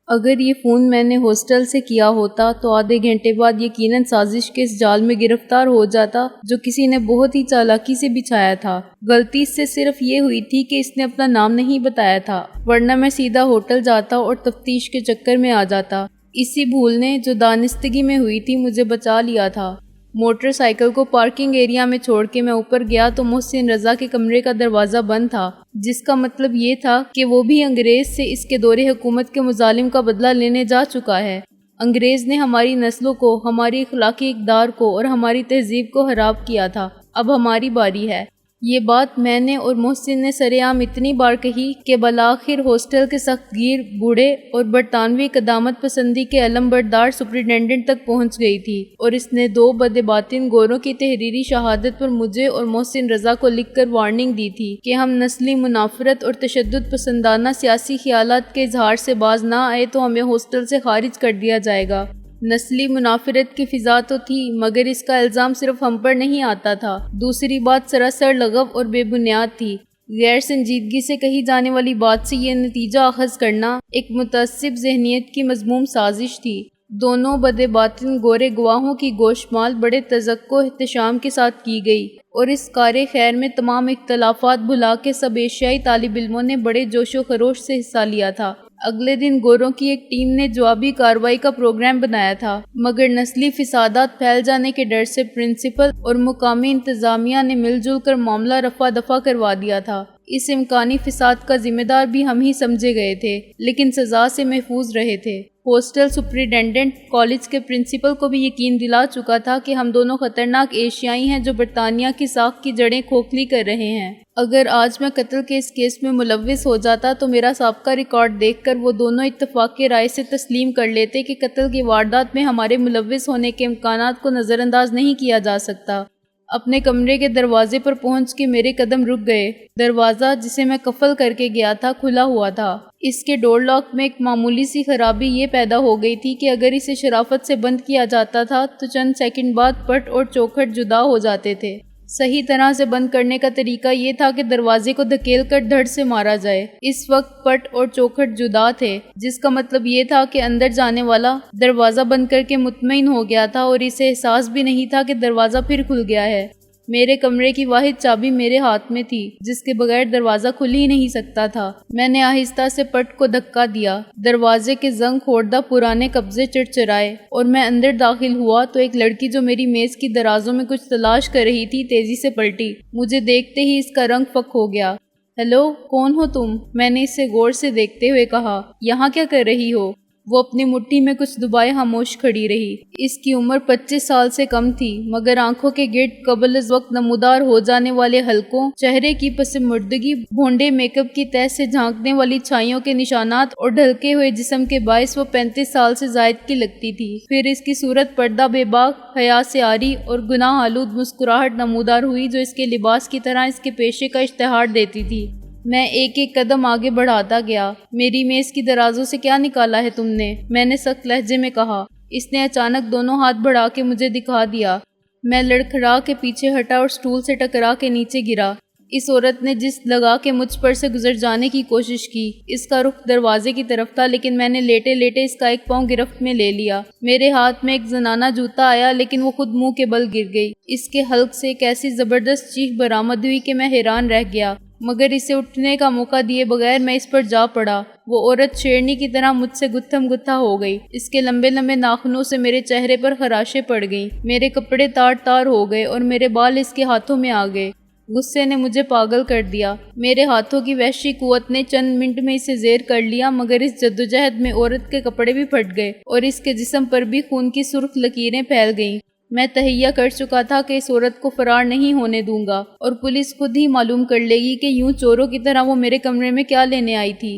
اگر یہ فون میں نے ہاسٹل سے کیا ہوتا تو آدھے گھنٹے بعد یقیناً سازش کے اس جال میں گرفتار ہو جاتا جو کسی نے بہت ہی چالاکی سے بچھایا تھا۔ غلطی سے صرف یہ ہوئی تھی کہ اس نے اپنا نام نہیں بتایا تھا، ورنہ میں سیدھا ہوٹل جاتا اور تفتیش کے چکر میں آ جاتا۔ اسی بھول نے جو دانستگی میں ہوئی تھی مجھے بچا لیا تھا۔ موٹر سائیکل کو پارکنگ ایریا میں چھوڑ کے میں اوپر گیا تو محسن رضا کے کمرے کا دروازہ بند تھا، جس کا مطلب یہ تھا کہ وہ بھی انگریز سے اس کے دور حکومت کے مظالم کا بدلہ لینے جا چکا ہے۔ انگریز نے ہماری نسلوں کو، ہماری اخلاقی اقدار کو اور ہماری تہذیب کو خراب کیا تھا، اب ہماری باری ہے۔ یہ بات میں نے اور محسن نے سر عام اتنی بار کہی کہ بالآخر ہاسٹل کے سخت گیر، بوڑھے اور برطانوی قدامت پسندی کے علم بردار سپرنٹینڈنٹ تک پہنچ گئی تھی، اور اس نے 2 بدباطن گوروں کی تحریری شہادت پر مجھے اور محسن رضا کو لکھ کر وارننگ دی تھی کہ ہم نسلی منافرت اور تشدد پسندانہ سیاسی خیالات کے اظہار سے باز نہ آئے تو ہمیں ہاسٹل سے خارج کر دیا جائے گا۔ نسلی منافرت کی فضا تو تھی، مگر اس کا الزام صرف ہم پر نہیں آتا تھا۔ دوسری بات سراسر لغو اور بے بنیاد تھی۔ غیر سنجیدگی سے کہی جانے والی بات سے یہ نتیجہ اخذ کرنا ایک متعصب ذہنیت کی مذموم سازش تھی۔ دونوں بدباطن گورے گواہوں کی گوشمال بڑے تذکر و احتشام کے ساتھ کی گئی، اور اس کار خیر میں تمام اختلافات بھلا کے سب ایشیائی طالب علموں نے بڑے جوش و خروش سے حصہ لیا تھا۔ اگلے دن گوروں کی ایک ٹیم نے جوابی کارروائی کا پروگرام بنایا تھا، مگر نسلی فسادات پھیل جانے کے ڈر سے پرنسپل اور مقامی انتظامیہ نے مل جل کر معاملہ رفع دفع کروا دیا تھا۔ اس امکانی فساد کا ذمہ دار بھی ہم ہی سمجھے گئے تھے، لیکن سزا سے محفوظ رہے تھے۔ ہاسٹل سپرنٹینڈنٹ کالج کے پرنسپل کو بھی یقین دلا چکا تھا کہ ہم دونوں خطرناک ایشیائی ہیں جو برطانیہ کی ساکھ کی جڑیں کھوکھلی کر رہے ہیں۔ اگر آج میں قتل کے اس کیس میں ملوث ہو جاتا تو میرا سابقہ ریکارڈ دیکھ کر وہ دونوں اتفاق رائے سے تسلیم کر لیتے کہ قتل کی واردات میں ہمارے ملوث ہونے کے امکانات کو نظر انداز نہیں کیا جا سکتا۔ اپنے کمرے کے دروازے پر پہنچ کے میرے قدم رک گئے۔ دروازہ جسے میں قفل کر کے گیا تھا کھلا ہوا تھا۔ اس کے ڈور لاک میں ایک معمولی سی خرابی یہ پیدا ہو گئی تھی کہ اگر اسے شرافت سے بند کیا جاتا تھا تو چند سیکنڈ بعد پٹ اور چوکھٹ جدا ہو جاتے تھے۔ صحیح طرح سے بند کرنے کا طریقہ یہ تھا کہ دروازے کو دھکیل کر دھڑ سے مارا جائے۔ اس وقت پٹ اور چوکھٹ جدا تھے، جس کا مطلب یہ تھا کہ اندر جانے والا دروازہ بند کر کے مطمئن ہو گیا تھا اور اسے احساس بھی نہیں تھا کہ دروازہ پھر کھل گیا ہے۔ میرے کمرے کی واحد چابی میرے ہاتھ میں تھی، جس کے بغیر دروازہ کھل ہی نہیں سکتا تھا۔ میں نے آہستہ سے پٹ کو دھکا دیا، دروازے کے زنگ خوردہ پرانے قبضے چرچرائے، اور میں اندر داخل ہوا تو ایک لڑکی جو میری میز کی درازوں میں کچھ تلاش کر رہی تھی تیزی سے پلٹی۔ مجھے دیکھتے ہی اس کا رنگ فک ہو گیا۔ ہیلو، کون ہو تم؟ میں نے اسے غور سے دیکھتے ہوئے کہا۔ یہاں کیا کر رہی ہو؟ وہ اپنی مٹھی میں کچھ دبائے خاموش کھڑی رہی۔ اس کی عمر 25 سال سے کم تھی، مگر آنکھوں کے گرد قبل از وقت نمودار ہو جانے والے حلقوں، چہرے کی پس مردگی، بھونڈے میک اپ کی تہ سے جھانکنے والی چھائیوں کے نشانات اور ڈھلکے ہوئے جسم کے باعث وہ 35 سال سے زائد کی لگتی تھی۔ پھر اس کی صورت پردہ بے باک، حیا سے عاری اور گناہ آلود مسکراہٹ نمودار ہوئی جو اس کے لباس کی طرح اس کے پیشے کا اشتہار دیتی تھی۔ میں ایک ایک قدم آگے بڑھاتا گیا۔ میری میز کی درازوں سے کیا نکالا ہے تم نے؟ میں نے سخت لہجے میں کہا۔ اس نے اچانک دونوں ہاتھ بڑھا کے مجھے دکھا دیا۔ میں لڑکھڑا کے پیچھے ہٹا اور سٹول سے ٹکرا کے نیچے گرا۔ اس عورت نے جس لگا کے مجھ پر سے گزر جانے کی کوشش کی، اس کا رخ دروازے کی طرف تھا، لیکن میں نے لیٹے لیٹے اس کا ایک پاؤں گرفت میں لے لیا۔ میرے ہاتھ میں ایک زنانہ جوتا آیا، لیکن وہ خود منہ کے بل گر گئی۔ اس کے حلق سے ایک ایسی زبردست چیخ برآمد ہوئی کہ میں حیران رہ گیا، مگر اسے اٹھنے کا موقع دیے بغیر میں اس پر جا پڑا۔ وہ عورت شیرنی کی طرح مجھ سے گتھم گتھا ہو گئی۔ اس کے لمبے لمبے ناخنوں سے میرے چہرے پر خراشیں پڑ گئیں، میرے کپڑے تار تار ہو گئے اور میرے بال اس کے ہاتھوں میں آ گئے۔ غصے نے مجھے پاگل کر دیا۔ میرے ہاتھوں کی وحشی قوت نے چند منٹ میں اسے زیر کر لیا، مگر اس جدوجہد میں عورت کے کپڑے بھی پھٹ گئے اور اس کے جسم پر بھی خون کی سرخ لکیریں پھیل گئیں۔ میں تہیہ کر چکا تھا کہ اس عورت کو فرار نہیں ہونے دوں گا، اور پولیس خود ہی معلوم کر لے گی کہ یوں چوروں کی طرح وہ میرے کمرے میں کیا لینے آئی تھی۔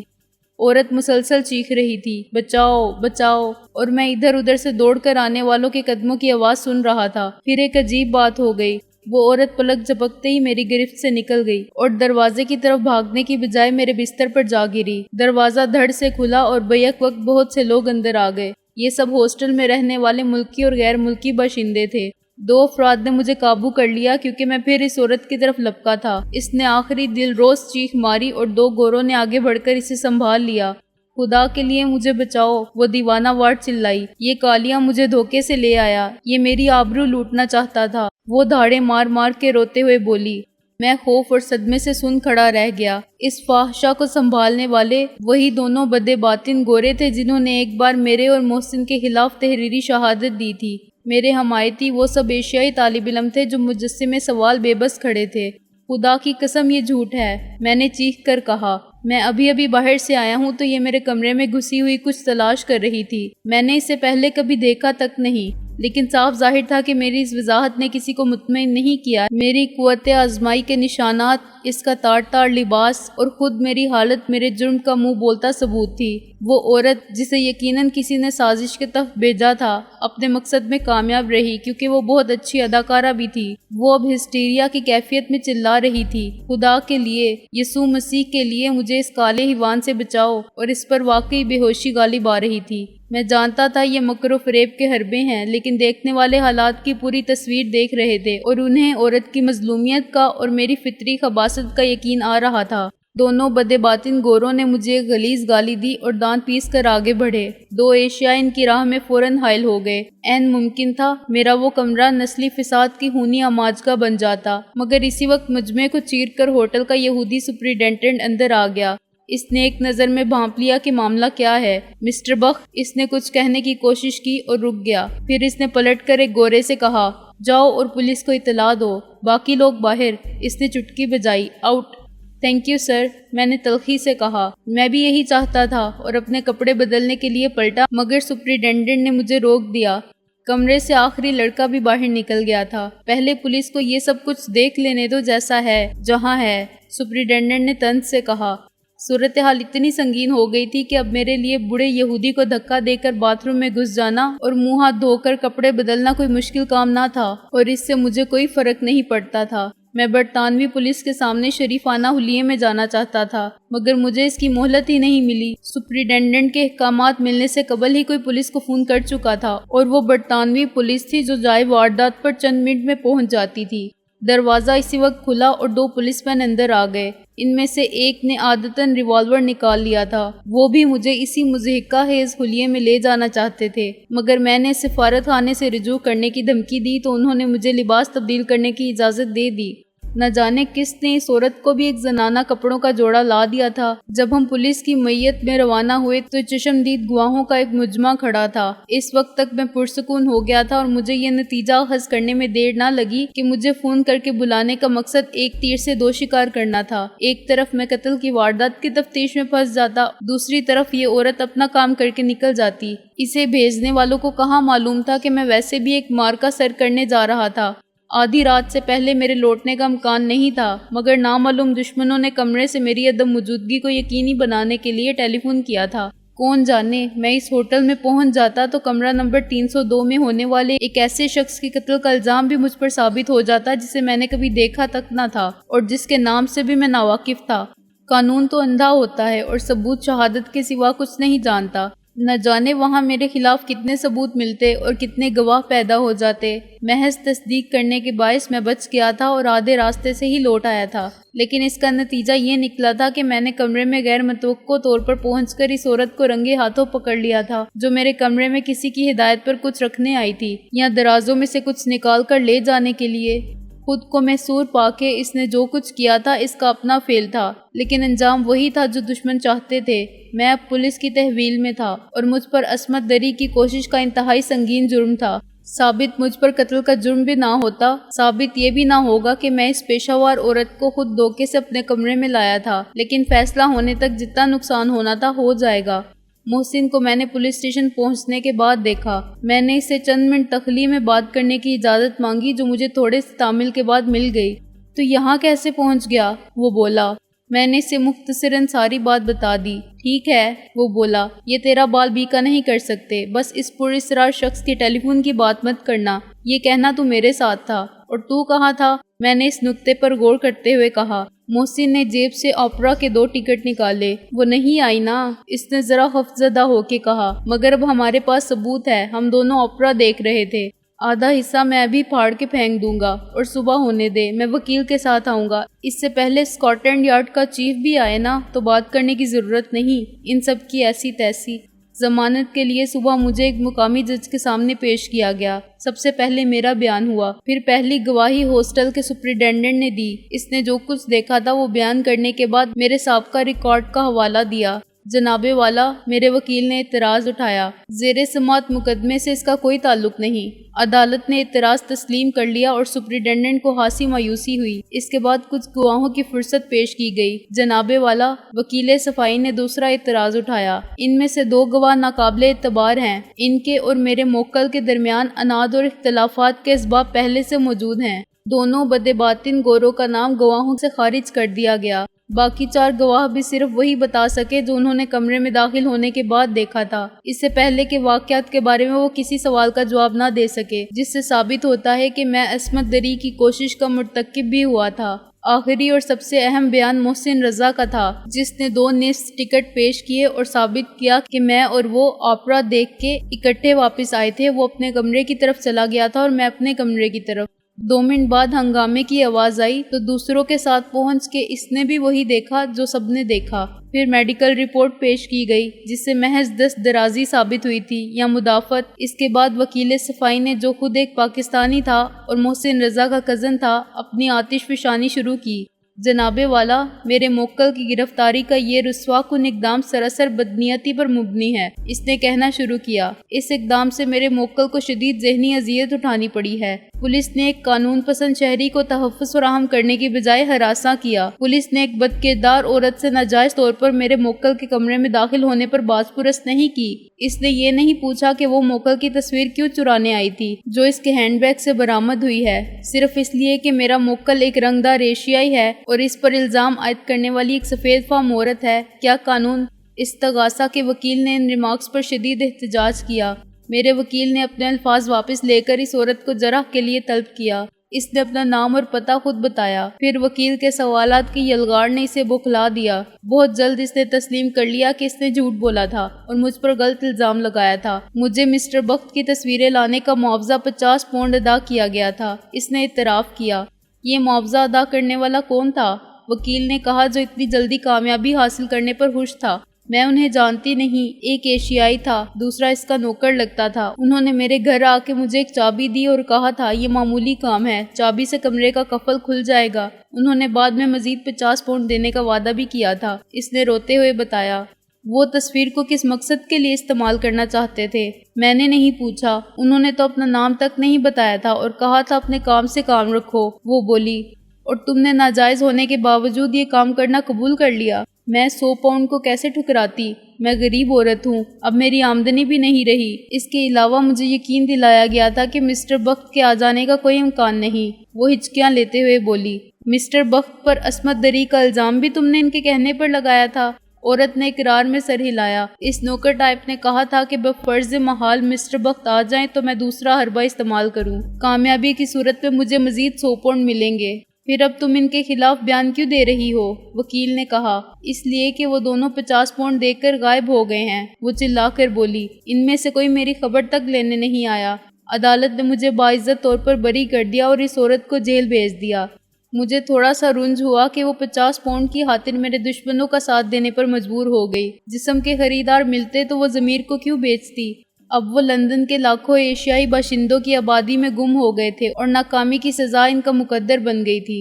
عورت مسلسل چیخ رہی تھی، بچاؤ بچاؤ، اور میں ادھر ادھر سے دوڑ کر آنے والوں کے قدموں کی آواز سن رہا تھا۔ پھر ایک عجیب بات ہو گئی۔ وہ عورت پلک جھپکتے ہی میری گرفت سے نکل گئی اور دروازے کی طرف بھاگنے کی بجائے میرے بستر پر جا گری۔ دروازہ دھڑ سے کھلا اور بیک وقت بہت سے لوگ اندر آ گئے۔ یہ سب ہاسٹل میں رہنے والے ملکی اور غیر ملکی باشندے تھے۔ 2 افراد نے مجھے قابو کر لیا کیونکہ میں پھر اس عورت کی طرف لپکا تھا۔ اس نے آخری دل روز چیخ ماری اور 2 گوروں نے آگے بڑھ کر اسے سنبھال لیا۔ خدا کے لیے مجھے بچاؤ، وہ دیوانہ وار چلائی۔ یہ کالیاں مجھے دھوکے سے لے آیا، یہ میری آبرو لوٹنا چاہتا تھا۔ وہ دھاڑے مار مار کے روتے ہوئے بولی۔ میں خوف اور صدمے سے سن کھڑا رہ گیا۔ اس فاحشہ کو سنبھالنے والے وہی دونوں بدے باطن گورے تھے جنہوں نے ایک بار میرے اور محسن کے خلاف تحریری شہادت دی تھی۔ میرے حمایتی وہ سب ایشیائی طالب علم تھے جو مجسمے سوال بے بس کھڑے تھے۔ خدا کی قسم یہ جھوٹ ہے، میں نے چیخ کر کہا۔ میں ابھی باہر سے آیا ہوں تو یہ میرے کمرے میں گھسی ہوئی کچھ تلاش کر رہی تھی۔ میں نے اسے پہلے کبھی دیکھا تک نہیں، لیکن صاف ظاہر تھا کہ میری اس وضاحت نے کسی کو مطمئن نہیں کیا۔ میری قوت آزمائی کے نشانات، اس کا تار تار لباس اور خود میری حالت میرے جرم کا منہ بولتا ثبوت تھی۔ وہ عورت جسے یقیناً کسی نے سازش کے تحت بھیجا تھا اپنے مقصد میں کامیاب رہی، کیونکہ وہ بہت اچھی اداکارہ بھی تھی۔ وہ اب ہسٹیریا کی کیفیت میں چلا رہی تھی، خدا کے لیے، یسوع مسیح کے لیے مجھے اس کالے حیوان سے بچاؤ، اور اس پر واقعی بے ہوشی غالب آ رہی تھی۔ میں جانتا تھا یہ مکر و فریب کے حربے ہیں، لیکن دیکھنے والے حالات کی پوری تصویر دیکھ رہے تھے اور انہیں عورت کی مظلومیت کا اور میری فطری خباثت کا یقین آ رہا تھا۔ دونوں بدے باطن گوروں نے مجھے ایک غلیظ گالی دی اور دانت پیس کر آگے بڑھے۔ دو ایشیا ان کی راہ میں فوراً حائل ہو گئے۔ عین ممکن تھا میرا وہ کمرہ نسلی فساد کی خونی آماج بن جاتا، مگر اسی وقت مجمع کو چیر کر ہوٹل کا یہودی سپرنٹینڈنٹ اندر آ گیا۔ اس نے ایک نظر میں بھانپ لیا کہ معاملہ کیا ہے۔ مسٹر بخ، اس نے کچھ کہنے کی کوشش کی اور رک گیا۔ پھر اس نے پلٹ کر ایک گورے سے کہا، جاؤ اور پولیس کو اطلاع دو۔ باقی لوگ باہر۔ اس نے چٹکی بجائی، آؤٹ۔ تھینک یو سر، میں نے تلخی سے کہا۔ میں بھی یہی چاہتا تھا اور اپنے کپڑے بدلنے کے لیے پلٹا، مگر سپرنٹینڈنٹ نے مجھے روک دیا۔ کمرے سے آخری لڑکا بھی باہر نکل گیا تھا۔ پہلے پولیس کو یہ سب کچھ دیکھ لینے دو جیسا ہے، جہاں ہے، سپرنٹینڈنٹ نے طنز سے کہا۔ صورتحال اتنی سنگین ہو گئی تھی کہ اب میرے لیے بوڑھے یہودی کو دھکا دے کر باتھ روم میں گھس جانا اور منہ ہاتھ دھو کر کپڑے بدلنا کوئی مشکل کام نہ تھا، اور اس سے مجھے کوئی فرق نہیں پڑتا تھا۔ میں برطانوی پولیس کے سامنے شریفانہ حلیے میں جانا چاہتا تھا، مگر مجھے اس کی مہلت ہی نہیں ملی۔ سپرنٹینڈنٹ کے احکامات ملنے سے قبل ہی کوئی پولیس کو فون کر چکا تھا، اور وہ برطانوی پولیس تھی جو جائے واردات پر چند منٹ میں پہنچ جاتی تھی۔ دروازہ اسی وقت کھلا اور دو پولیس مین اندر آ گئے۔ ان میں سے ایک نے عادتاً ریوالور نکال لیا تھا۔ وہ بھی مجھے اسی مضحکہ خیز حلیے میں لے جانا چاہتے تھے، مگر میں نے سفارت خانے سے رجوع کرنے کی دھمکی دی تو انہوں نے مجھے لباس تبدیل کرنے کی اجازت دے دی۔ نہ جانے کس نے اس عورت کو بھی ایک زنانہ کپڑوں کا جوڑا لا دیا تھا۔ جب ہم پولیس کی معیت میں روانہ ہوئے تو چشمدید گواہوں کا ایک مجمع کھڑا تھا۔ اس وقت تک میں پرسکون ہو گیا تھا اور مجھے یہ نتیجہ اخذ کرنے میں دیر نہ لگی کہ مجھے فون کر کے بلانے کا مقصد ایک تیر سے دو شکار کرنا تھا۔ ایک طرف میں قتل کی واردات کی تفتیش میں پھنس جاتا، دوسری طرف یہ عورت اپنا کام کر کے نکل جاتی۔ اسے بھیجنے والوں کو کہاں معلوم تھا کہ میں ویسے بھی ایک مارکا سر کرنے جا رہا تھا۔ آدھی رات سے پہلے میرے لوٹنے کا امکان نہیں تھا، مگر نامعلوم دشمنوں نے کمرے سے میری عدم موجودگی کو یقینی بنانے کے لیے ٹیلی فون کیا تھا۔ کون جانے، میں اس ہوٹل میں پہنچ جاتا تو کمرہ نمبر 302 میں ہونے والے ایک ایسے شخص کی قتل کا الزام بھی مجھ پر ثابت ہو جاتا جسے میں نے کبھی دیکھا تک نہ تھا اور جس کے نام سے بھی میں ناواقف تھا۔ قانون تو اندھا ہوتا ہے اور ثبوت شہادت کے سوا کچھ نہیں جانتا۔ نہ جانے وہاں میرے خلاف کتنے ثبوت ملتے اور کتنے گواہ پیدا ہو جاتے۔ محض تصدیق کرنے کے باعث میں بچ گیا تھا اور آدھے راستے سے ہی لوٹ آیا تھا، لیکن اس کا نتیجہ یہ نکلا تھا کہ میں نے کمرے میں غیر متوقع طور پر پہنچ کر اس عورت کو رنگے ہاتھوں پکڑ لیا تھا جو میرے کمرے میں کسی کی ہدایت پر کچھ رکھنے آئی تھی یا درازوں میں سے کچھ نکال کر لے جانے کے لیے۔ خود کو محصور پا کے اس نے جو کچھ کیا تھا اس کا اپنا فعل تھا، لیکن انجام وہی تھا جو دشمن چاہتے تھے۔ میں اب پولیس کی تحویل میں تھا اور مجھ پر عصمت دری کی کوشش کا انتہائی سنگین جرم تھا۔ ثابت مجھ پر قتل کا جرم بھی نہ ہوتا، ثابت یہ بھی نہ ہوگا کہ میں اس پیشہ ور عورت کو خود دھوکے سے اپنے کمرے میں لایا تھا، لیکن فیصلہ ہونے تک جتنا نقصان ہونا تھا ہو جائے گا۔ محسن کو میں نے پولیس اسٹیشن پہنچنے کے بعد دیکھا۔ میں نے اسے چند منٹ تخلی میں بات کرنے کی اجازت مانگی جو مجھے تھوڑے سے تعامل کے بعد مل گئی۔ تو یہاں کیسے پہنچ گیا؟ وہ بولا۔ میں نے اسے مختصراً ساری بات بتا دی۔ ٹھیک ہے، وہ بولا، یہ تیرا بال بیکا نہیں کر سکتے، بس اس پراسرار شخص کے ٹیلی فون کی بات مت کرنا، یہ کہنا تو میرے ساتھ تھا۔ اور تو کہاں تھا؟ میں نے اس نکتے پر غور کرتے ہوئے کہا۔ محسن نے جیب سے اوپرا کے 2 ٹکٹ نکالے۔ وہ نہیں آئی نا؟ اس نے ذرا خوفزدہ ہو کے کہا، مگر اب ہمارے پاس ثبوت ہے، ہم دونوں اوپرا دیکھ رہے تھے۔ آدھا حصہ میں بھی پھاڑ کے پھینک دوں گا اور صبح ہونے دے، میں وکیل کے ساتھ آؤں گا۔ اس سے پہلے اسکاٹ یارڈ کا چیف بھی آئے نا تو بات کرنے کی ضرورت نہیں، ان سب کی ایسی تیسی۔ ضمانت کے لیے صبح مجھے ایک مقامی جج کے سامنے پیش کیا گیا۔ سب سے پہلے میرا بیان ہوا، پھر پہلی گواہی ہاسٹل کے سپرنٹینڈنٹ نے دی۔ اس نے جو کچھ دیکھا تھا وہ بیان کرنے کے بعد میرے سابقہ ریکارڈ کا حوالہ دیا۔ جناب والا، میرے وکیل نے اعتراض اٹھایا، زیر سماعت مقدمے سے اس کا کوئی تعلق نہیں۔ عدالت نے اعتراض تسلیم کر لیا اور سپرنٹینڈنٹ کو خاصی مایوسی ہوئی۔ اس کے بعد کچھ گواہوں کی فرصت پیش کی گئی۔ جناب والا، وکیل صفائی نے دوسرا اعتراض اٹھایا، ان میں سے 2 گواہ ناقابل اعتبار ہیں۔ ان کے اور میرے موکل کے درمیان اناد اور اختلافات کے اسباب پہلے سے موجود ہیں۔ دونوں بدباطن گوروں کا نام گواہوں سے خارج کر دیا گیا۔ باقی 4 گواہ بھی صرف وہی بتا سکے جو انہوں نے کمرے میں داخل ہونے کے بعد دیکھا تھا، اس سے پہلے کے واقعات کے بارے میں وہ کسی سوال کا جواب نہ دے سکے، جس سے ثابت ہوتا ہے کہ میں عصمت دری کی کوشش کا مرتکب بھی ہوا تھا۔ آخری اور سب سے اہم بیان محسن رضا کا تھا، جس نے 2 نصف ٹکٹ پیش کیے اور ثابت کیا کہ میں اور وہ آپرا دیکھ کے اکٹھے واپس آئے تھے۔ وہ اپنے کمرے کی طرف چلا گیا تھا اور میں اپنے کمرے کی طرف۔ 2 منٹ بعد ہنگامے کی آواز آئی تو دوسروں کے ساتھ پہنچ کے اس نے بھی وہی دیکھا جو سب نے دیکھا۔ پھر میڈیکل رپورٹ پیش کی گئی جس سے محض دست درازی ثابت ہوئی تھی یا مدافعت۔ اس کے بعد وکیل صفائی نے، جو خود ایک پاکستانی تھا اور محسن رضا کا کزن تھا، اپنی آتش فشانی شروع کی۔ جناب والا، میرے موکل کی گرفتاری کا یہ رسوا کن اقدام سراسر بدنیتی پر مبنی ہے، اس نے کہنا شروع کیا۔ اس اقدام سے میرے موکل کو شدید ذہنی اذیت اٹھانی پڑی ہے۔ پولیس نے ایک قانون پسند شہری کو تحفظ فراہم کرنے کی بجائے ہراساں کیا۔ پولیس نے ایک بدکردار عورت سے ناجائز طور پر میرے موکل کے کمرے میں داخل ہونے پر باز پرس نہیں کی۔ اس نے یہ نہیں پوچھا کہ وہ موکل کی تصویر کیوں چرانے آئی تھی جو اس کے ہینڈ بیگ سے برآمد ہوئی ہے، صرف اس لیے کہ میرا موکل ایک رنگدار ایشیائی ہے اور اس پر الزام عائد کرنے والی ایک سفید فام عورت ہے۔ کیا قانون؟ استغاثہ کے وکیل نے ان ریمارکس پر شدید احتجاج کیا۔ میرے وکیل نے اپنے الفاظ واپس لے کر اس عورت کو جرح کے لیے طلب کیا۔ اس نے اپنا نام اور پتہ خود بتایا۔ پھر وکیل کے سوالات کی یلغار نے اسے بوکھلا دیا۔ بہت جلد اس نے تسلیم کر لیا کہ اس نے جھوٹ بولا تھا اور مجھ پر غلط الزام لگایا تھا۔ مجھے مسٹر بخت کی تصویریں لانے کا معاوضہ 50 پاؤنڈ ادا کیا گیا تھا، اس نے اعتراف کیا۔ یہ معاوضہ ادا کرنے والا کون تھا؟ وکیل نے کہا، جو اتنی جلدی کامیابی حاصل کرنے پر خوش تھا۔ میں انہیں جانتی نہیں، ایک ایشیائی تھا، دوسرا اس کا نوکر لگتا تھا۔ انہوں نے میرے گھر آ کے مجھے ایک چابی دی اور کہا تھا یہ معمولی کام ہے، چابی سے کمرے کا قفل کھل جائے گا۔ انہوں نے بعد میں مزید 50 پاؤنڈ دینے کا وعدہ بھی کیا تھا، اس نے روتے ہوئے بتایا۔ وہ تصویر کو کس مقصد کے لیے استعمال کرنا چاہتے تھے؟ میں نے نہیں پوچھا، انہوں نے تو اپنا نام تک نہیں بتایا تھا اور کہا تھا اپنے کام سے کام رکھو، وہ بولی۔ اور تم نے ناجائز ہونے کے باوجود یہ کام کرنا قبول کر لیا؟ میں 100 پاؤنڈ کو کیسے ٹھکراتی؟ میں غریب عورت ہوں، اب میری آمدنی بھی نہیں رہی۔ اس کے علاوہ مجھے یقین دلایا گیا تھا کہ مسٹر بخت کے آ جانے کا کوئی امکان نہیں، وہ ہچکیاں لیتے ہوئے بولی۔ مسٹر بخت پر عصمت دری کا الزام بھی تم نے ان کے کہنے پر لگایا تھا؟ عورت نے اقرار میں سر ہلایا۔ اس نوکر ٹائپ نے کہا تھا کہ بفرض محال مسٹر بخت آ جائیں تو میں دوسرا حربہ استعمال کروں، کامیابی کی صورت میں مجھے مزید 100 پاؤنڈ ملیں گے۔ پھر اب تم ان کے خلاف بیان کیوں دے رہی ہو؟ وکیل نے کہا، اس لیے کہ وہ دونوں 50 پاؤنڈ دے کر غائب ہو گئے ہیں، وہ چلا کر بولی۔ ان میں سے کوئی میری خبر تک لینے نہیں آیا۔ عدالت نے مجھے باعزت طور پر بری کر دیا اور اس عورت کو جیل بھیج دیا۔ مجھے تھوڑا سا رنج ہوا کہ وہ 50 پاؤنڈ کی خاطر میرے دشمنوں کا ساتھ دینے پر مجبور ہو گئی۔ جسم کے خریدار ملتے تو وہ ضمیر کو کیوں بیچتی؟ اب وہ لندن کے لاکھوں ایشیائی باشندوں کی آبادی میں گم ہو گئے تھے اور ناکامی کی سزا ان کا مقدر بن گئی تھی۔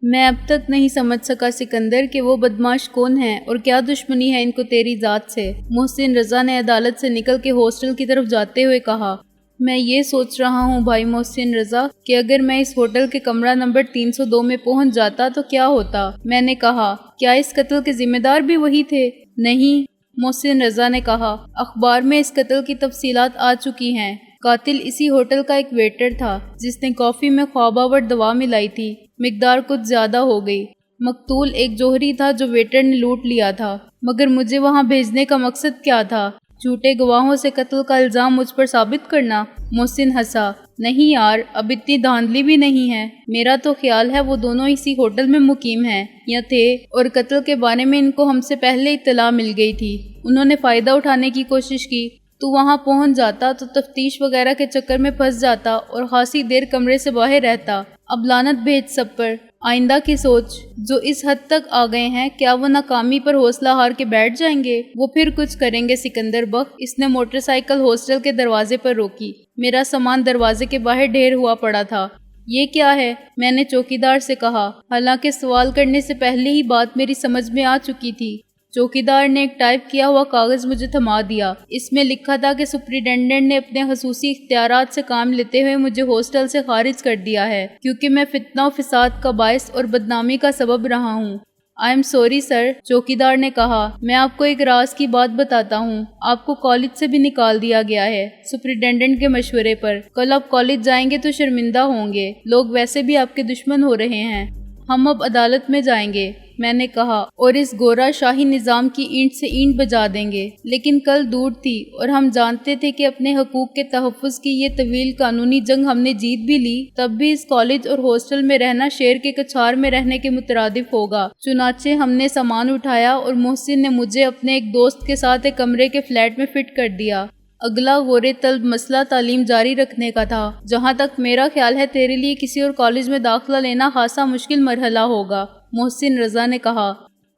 میں اب تک نہیں سمجھ سکا سکندر کہ وہ بدماش کون ہیں اور کیا دشمنی ہے ان کو تیری ذات سے۔ محسن رضا نے عدالت سے نکل کے ہاسٹل کی طرف جاتے ہوئے کہا، میں یہ سوچ رہا ہوں بھائی محسن رضا کہ اگر میں اس ہوٹل کے کمرہ نمبر 302 میں پہنچ جاتا تو کیا ہوتا؟ میں نے کہا، کیا اس قتل کے ذمہ دار بھی وہی تھے؟ نہیں، محسن رضا نے کہا، اخبار میں اس قتل کی تفصیلات آ چکی ہیں۔ قاتل اسی ہوٹل کا ایک ویٹر تھا جس نے کافی میں خواب آور دوا ملائی تھی، مقدار کچھ زیادہ ہو گئی۔ مقتول ایک جوہری تھا جو ویٹر نے لوٹ لیا تھا، مگر مجھے وہاں بھیجنے کا مقصد کیا تھا؟ جھوٹے گواہوں سے قتل کا الزام مجھ پر ثابت کرنا؟ محسن ہنسا، نہیں یار، اب اتنی دھاندلی بھی نہیں ہے۔ میرا تو خیال ہے وہ دونوں اسی ہوٹل میں مقیم ہیں یا تھے، اور قتل کے بارے میں ان کو ہم سے پہلے اطلاع مل گئی تھی۔ انہوں نے فائدہ اٹھانے کی کوشش کی۔ تو وہاں پہنچ جاتا تو تفتیش وغیرہ کے چکر میں پھنس جاتا اور خاصی دیر کمرے سے باہر رہتا۔ اب لعنت بھیج سب پر۔ آئندہ کی سوچ۔ جو اس حد تک آ گئے ہیں کیا وہ ناکامی پر حوصلہ ہار کے بیٹھ جائیں گے؟ وہ پھر کچھ کریں گے سکندر بخت۔ اس نے موٹر سائیکل ہاسٹل کے دروازے پر روکی۔ میرا سامان دروازے کے باہر ڈھیر ہوا پڑا تھا۔ یہ کیا ہے؟ میں نے چوکیدار سے کہا، حالانکہ سوال کرنے سے پہلے ہی بات میری سمجھ میں آ چکی تھی۔ چوکیدار نے ایک ٹائپ کیا ہوا کاغذ مجھے تھما دیا۔ اس میں لکھا تھا کہ سپرنٹینڈنٹ نے اپنے خصوصی اختیارات سے کام لیتے ہوئے مجھے ہاسٹل سے خارج کر دیا ہے کیونکہ میں فتنہ و فساد کا باعث اور بدنامی کا سبب رہا ہوں۔ آئی ایم سوری سر، چوکیدار نے کہا۔ میں آپ کو ایک راز کی بات بتاتا ہوں۔ آپ کو کالج سے بھی نکال دیا گیا ہے سپرنٹینڈنٹ کے مشورے پر۔ کل آپ کالج جائیں گے تو شرمندہ ہوں گے۔ لوگ ویسے بھی آپ کے دشمن ہو رہے ہیں۔ ہم اب عدالت میں جائیں گے، میں نے کہا، اور اس گورا شاہی نظام کی اینٹ سے اینٹ بجا دیں گے۔ لیکن کل دور تھی اور ہم جانتے تھے کہ اپنے حقوق کے تحفظ کی یہ طویل قانونی جنگ ہم نے جیت بھی لی، تب بھی اس کالج اور ہاسٹل میں رہنا شیر کے کچھار میں رہنے کے مترادف ہوگا۔ چنانچہ ہم نے سامان اٹھایا اور محسن نے مجھے اپنے ایک دوست کے ساتھ ایک کمرے کے فلیٹ میں فٹ کر دیا۔ اگلا غورِ طلب مسئلہ تعلیم جاری رکھنے کا تھا۔ جہاں تک میرا خیال ہے تیرے لیے کسی اور کالج میں داخلہ لینا خاصا مشکل مرحلہ ہوگا، محسن رضا نے کہا۔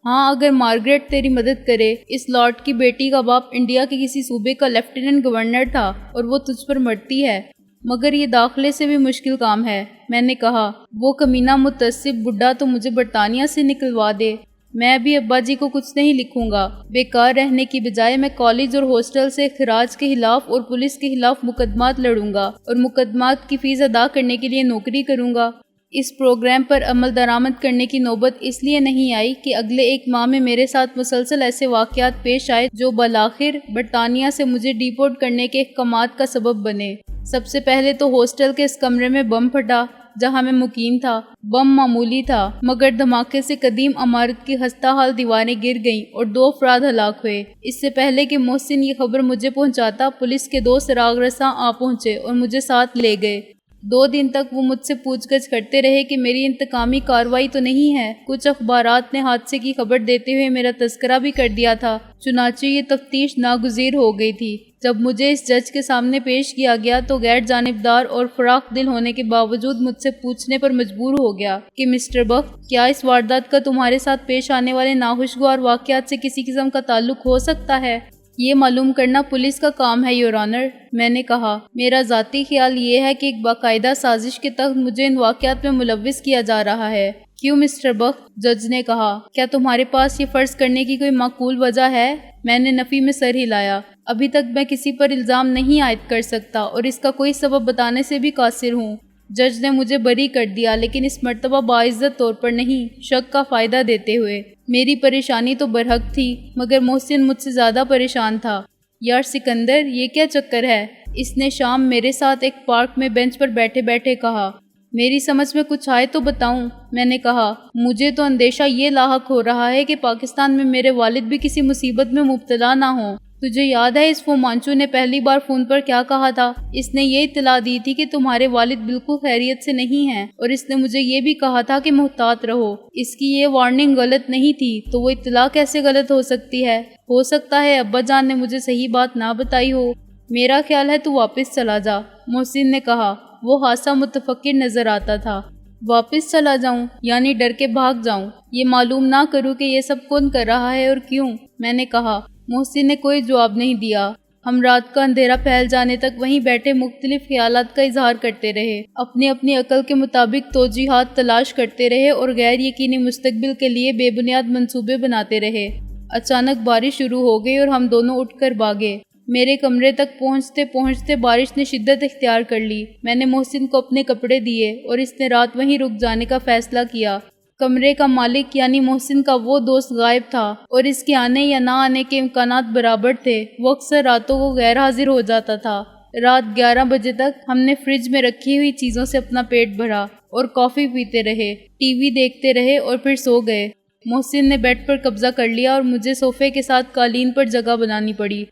ہاں، اگر مارگریٹ تیری مدد کرے۔ اس لارڈ کی بیٹی کا باپ انڈیا کے کسی صوبے کا لیفٹیننٹ گورنر تھا اور وہ تجھ پر مرتی ہے۔ مگر یہ داخلے سے بھی مشکل کام ہے، میں نے کہا۔ وہ کمینہ متعصب بڈھا تو مجھے برطانیہ سے نکلوا دے۔ میں بھی ابا جی کو کچھ نہیں لکھوں گا۔ بیکار رہنے کی بجائے میں کالج اور ہاسٹل سے اخراج کے خلاف اور پولیس کے خلاف مقدمات لڑوں گا اور مقدمات کی فیس ادا کرنے کے لیے نوکری کروں گا۔ اس پروگرام پر عمل درآمد کرنے کی نوبت اس لیے نہیں آئی کہ اگلے ایک ماہ میں میرے ساتھ مسلسل ایسے واقعات پیش آئے جو بالآخر برطانیہ سے مجھے ڈیپورٹ کرنے کے احکامات کا سبب بنے۔ سب سے پہلے تو ہاسٹل کے اس کمرے میں بم پھٹا جہاں میں مقیم تھا۔ بم معمولی تھا مگر دھماکے سے قدیم عمارت کی خستہ حال دیواریں گر گئیں اور 2 افراد ہلاک ہوئے۔ اس سے پہلے کہ محسن یہ خبر مجھے پہنچاتا، پولیس کے 2 سراغ رساں آ پہنچے اور مجھے ساتھ لے گئے۔ 2 دن تک وہ مجھ سے پوچھ گچھ کرتے رہے کہ میری انتقامی کارروائی تو نہیں ہے۔ کچھ اخبارات نے حادثے کی خبر دیتے ہوئے میرا تذکرہ بھی کر دیا تھا، چنانچہ یہ تفتیش ناگزیر ہو گئی تھی۔ جب مجھے اس جج کے سامنے پیش کیا گیا تو غیر جانبدار اور فراخ دل ہونے کے باوجود مجھ سے پوچھنے پر مجبور ہو گیا کہ مسٹر بخت، کیا اس واردات کا تمہارے ساتھ پیش آنے والے ناخوشگوار واقعات سے کسی قسم کا تعلق ہو سکتا ہے؟ یہ معلوم کرنا پولیس کا کام ہے یور آنر، میں نے کہا۔ میرا ذاتی خیال یہ ہے کہ ایک باقاعدہ سازش کے تحت مجھے ان واقعات میں ملوث کیا جا رہا ہے۔ کیوں مسٹر بخت؟ جج نے کہا۔ کیا تمہارے پاس یہ فرض کرنے کی کوئی معقول وجہ ہے؟ میں نے نفی میں سر ہلایا۔ ابھی تک میں کسی پر الزام نہیں عائد کر سکتا اور اس کا کوئی سبب بتانے سے بھی قاصر ہوں۔ جج نے مجھے بری کر دیا، لیکن اس مرتبہ باعزت طور پر نہیں، شک کا فائدہ دیتے ہوئے۔ میری پریشانی تو برحق تھی مگر محسن مجھ سے زیادہ پریشان تھا۔ یار سکندر، یہ کیا چکر ہے؟ اس نے شام میرے ساتھ ایک پارک میں بینچ پر بیٹھے بیٹھے کہا۔ میری سمجھ میں کچھ آئے تو بتاؤں، میں نے کہا۔ مجھے تو اندیشہ یہ لاحق ہو رہا ہے کہ پاکستان میں میرے والد بھی کسی مصیبت میں مبتلا نہ ہوں۔ تجھے یاد ہے اس فومانچو نے پہلی بار فون پر کیا کہا تھا؟ اس نے یہ اطلاع دی تھی کہ تمہارے والد بالکل خیریت سے نہیں ہیں، اور اس نے مجھے یہ بھی کہا تھا کہ محتاط رہو۔ اس کی یہ وارننگ غلط نہیں تھی تو وہ اطلاع کیسے غلط ہو سکتی ہے؟ ہو سکتا ہے ابا جان نے مجھے صحیح بات نہ بتائی ہو۔ میرا خیال ہے تو واپس چلا جا، محسن نے کہا۔ وہ خاصا متفکر نظر آتا تھا۔ واپس چلا جاؤں یعنی ڈر کے بھاگ جاؤں، یہ معلوم نہ کروں کہ یہ سب کون کر رہا ہے اور کیوں، میں نے کہا۔ محسن نے کوئی جواب نہیں دیا۔ ہم رات کا اندھیرا پھیل جانے تک وہیں بیٹھے مختلف خیالات کا اظہار کرتے رہے، اپنی اپنی عقل کے مطابق توجیہات تلاش کرتے رہے اور غیر یقینی مستقبل کے لیے بے بنیاد منصوبے بناتے رہے۔ اچانک بارش شروع ہو گئی اور ہم دونوں اٹھ کر بھاگے۔ میرے کمرے تک پہنچتے پہنچتے بارش نے شدت اختیار کر لی۔ میں نے محسن کو اپنے کپڑے دیے اور اس نے رات وہیں رک جانے کا فیصلہ کیا۔ کمرے کا مالک یعنی محسن کا وہ دوست غائب تھا اور اس کے آنے یا نہ آنے کے امکانات برابر تھے۔ وہ اکثر راتوں کو غیر حاضر ہو جاتا تھا۔ رات 11 بجے تک ہم نے فریج میں رکھی ہوئی چیزوں سے اپنا پیٹ بھرا اور کافی پیتے رہے، ٹی وی دیکھتے رہے اور پھر سو گئے۔ محسن نے بیڈ پر قبضہ کر لیا اور مجھے صوفے کے ساتھ قالین پر جگہ بنانی پڑی۔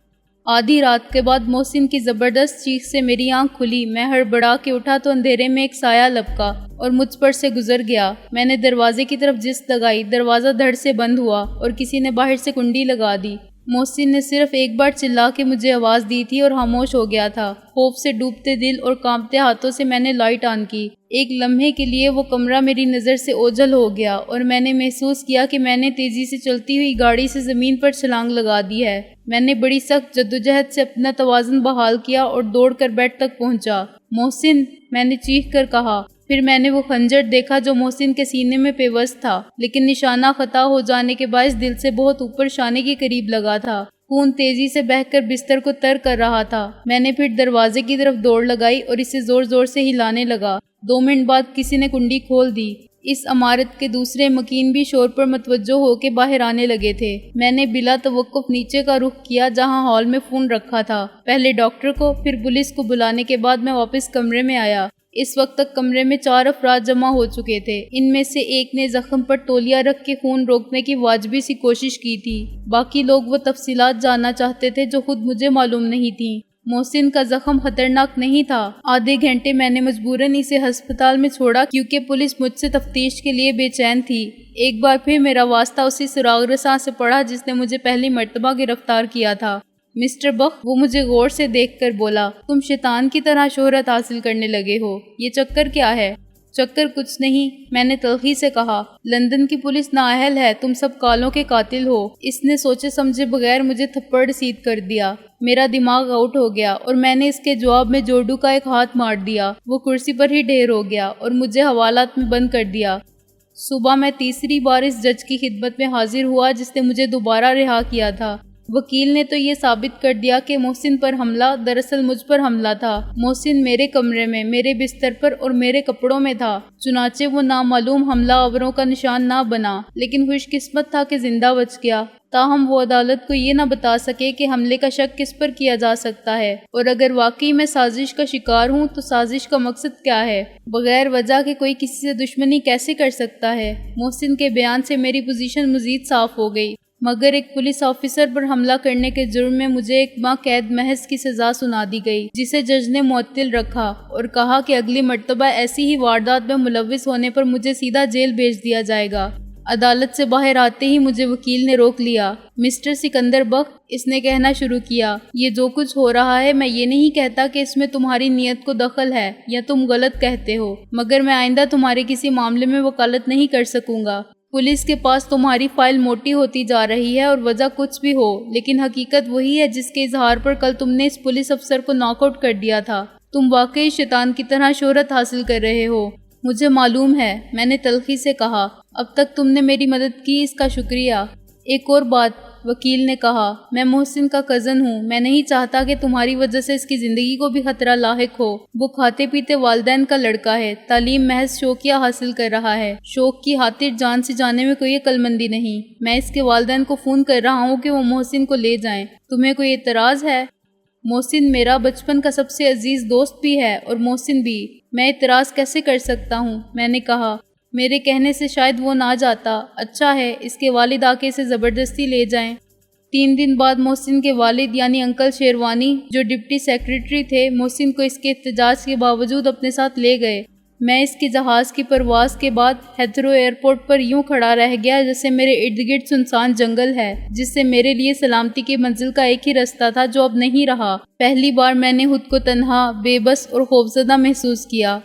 آدھی رات کے بعد محسن کی زبردست چیخ سے میری آنکھ کھلی۔ میں ہڑبڑا کے اٹھا تو اندھیرے میں ایک سایہ لپکا اور مجھ پر سے گزر گیا۔ میں نے دروازے کی طرف جست لگائی، دروازہ دھڑ سے بند ہوا اور کسی نے باہر سے کنڈی لگا دی۔ محسن نے صرف ایک بار چلا کے مجھے آواز دی تھی اور خاموش ہو گیا تھا۔ خوف سے ڈوبتے دل اور کانپتے ہاتھوں سے میں نے لائٹ آن کی۔ ایک لمحے کے لیے وہ کمرہ میری نظر سے اوجھل ہو گیا اور میں نے محسوس کیا کہ میں نے تیزی سے چلتی ہوئی گاڑی سے زمین پر چھلانگ لگا دی ہے۔ میں نے بڑی سخت جدوجہد سے اپنا توازن بحال کیا اور دوڑ کر بیڈ تک پہنچا۔ محسن، میں نے چیخ کر کہا۔ پھر میں نے وہ خنجر دیکھا جو محسن کے سینے میں پیوست تھا، لیکن نشانہ خطا ہو جانے کے باعث دل سے بہت اوپر شانے کے قریب لگا تھا۔ خون تیزی سے بہہ کر بستر کو تر کر رہا تھا۔ میں نے پھر دروازے کی طرف دوڑ لگائی اور اسے زور زور سے ہلانے لگا۔ 2 منٹ بعد کسی نے کنڈی کھول دی۔ اس عمارت کے دوسرے مکین بھی شور پر متوجہ ہو کے باہر آنے لگے تھے۔ میں نے بلا توقف نیچے کا رخ کیا جہاں ہال میں فون رکھا تھا۔ پہلے ڈاکٹر کو، پھر پولیس کو بلانے کے بعد میں واپس کمرے میں آیا۔ اس وقت تک کمرے میں 4 افراد جمع ہو چکے تھے۔ ان میں سے ایک نے زخم پر تولیہ رکھ کے خون روکنے کی واجبی سی کوشش کی تھی۔ باقی لوگ وہ تفصیلات جاننا چاہتے تھے جو خود مجھے معلوم نہیں تھیں۔ محسن کا زخم خطرناک نہیں تھا۔ آدھے گھنٹے میں نے مجبوراً اسے ہسپتال میں چھوڑا کیونکہ پولیس مجھ سے تفتیش کے لیے بے چین تھی۔ ایک بار پھر میرا واسطہ اسی سراغ رساں سے پڑا جس نے مجھے پہلی مرتبہ گرفتار کیا تھا۔ مسٹر بخ، وہ مجھے غور سے دیکھ کر بولا، تم شیطان کی طرح شہرت حاصل کرنے لگے ہو۔ یہ چکر کیا ہے؟ چکر کچھ نہیں، میں نے تلخی سے کہا۔ لندن کی پولیس نااہل ہے، تم سب کالوں کے قاتل ہو۔ اس نے سوچے سمجھے بغیر مجھے تھپڑ رسید کر دیا۔ میرا دماغ آؤٹ ہو گیا اور میں نے اس کے جواب میں جوڈو کا ایک ہاتھ مار دیا۔ وہ کرسی پر ہی ڈھیر ہو گیا اور مجھے حوالات میں بند کر دیا۔ صبح میں تیسری بار اس جج کی خدمت میں حاضر ہوا جس نے مجھے دوبارہ رہا کیا تھا۔ وکیل نے تو یہ ثابت کر دیا کہ محسن پر حملہ دراصل مجھ پر حملہ تھا۔ محسن میرے کمرے میں، میرے بستر پر اور میرے کپڑوں میں تھا، چنانچہ وہ نامعلوم حملہ آوروں کا نشان نہ بنا، لیکن خوش قسمت تھا کہ زندہ بچ گیا۔ تاہم وہ عدالت کو یہ نہ بتا سکے کہ حملے کا شک کس پر کیا جا سکتا ہے، اور اگر واقعی میں سازش کا شکار ہوں تو سازش کا مقصد کیا ہے۔ بغیر وجہ کے کوئی کسی سے دشمنی کیسے کر سکتا ہے؟ محسن کے بیان سے میری پوزیشن مزید صاف ہو گئی، مگر ایک پولیس آفیسر پر حملہ کرنے کے جرم میں مجھے 1 ماہ قید محض کی سزا سنا دی گئی، جسے جج نے معطل رکھا اور کہا کہ اگلی مرتبہ ایسی ہی واردات میں ملوث ہونے پر مجھے سیدھا جیل بھیج دیا جائے گا۔ عدالت سے باہر آتے ہی مجھے وکیل نے روک لیا۔ مسٹر سکندر بخ، اس نے کہنا شروع کیا، یہ جو کچھ ہو رہا ہے میں یہ نہیں کہتا کہ اس میں تمہاری نیت کو دخل ہے یا تم غلط کہتے ہو، مگر میں آئندہ تمہارے کسی معاملے میں وکالت نہیں کر سکوں گا۔ پولیس کے پاس تمہاری فائل موٹی ہوتی جا رہی ہے اور وجہ کچھ بھی ہو، لیکن حقیقت وہی ہے جس کے اظہار پر کل تم نے اس پولیس افسر کو ناک آؤٹ کر دیا تھا۔ تم واقعی شیطان کی طرح شہرت حاصل کر رہے ہو۔ مجھے معلوم ہے، میں نے تلخی سے کہا۔ اب تک تم نے میری مدد کی، اس کا شکریہ۔ ایک اور بات، وکیل نے کہا، میں محسن کا کزن ہوں۔ میں نہیں چاہتا کہ تمہاری وجہ سے اس کی زندگی کو بھی خطرہ لاحق ہو۔ وہ کھاتے پیتے والدین کا لڑکا ہے، تعلیم محض شوقیہ حاصل کر رہا ہے۔ شوق کی خاطر جان سے جانے میں کوئی عقل مندی نہیں۔ میں اس کے والدین کو فون کر رہا ہوں کہ وہ محسن کو لے جائیں۔ تمہیں کوئی اعتراض ہے؟ محسن میرا بچپن کا سب سے عزیز دوست بھی ہے اور محسن بھی، میں اعتراض کیسے کر سکتا ہوں؟ میں نے کہا، میرے کہنے سے شاید وہ نہ جاتا۔ اچھا ہے، اس کے والد آ کے اسے زبردستی لے جائیں۔ 3 دن بعد محسن کے والد یعنی انکل شیروانی، جو ڈپٹی سیکریٹری تھے، محسن کو اس کے احتجاج کے باوجود اپنے ساتھ لے گئے۔ میں اس کے جہاز کی پرواز کے بعد ہیتھرو ایئرپورٹ پر یوں کھڑا رہ گیا جیسے میرے ارد گرد سنسان جنگل ہے، جس سے میرے لیے سلامتی کی منزل کا ایک ہی رستہ تھا جو اب نہیں رہا۔ پہلی بار میں نے خود کو تنہا، بے بس اور خوفزدہ محسوس کیا۔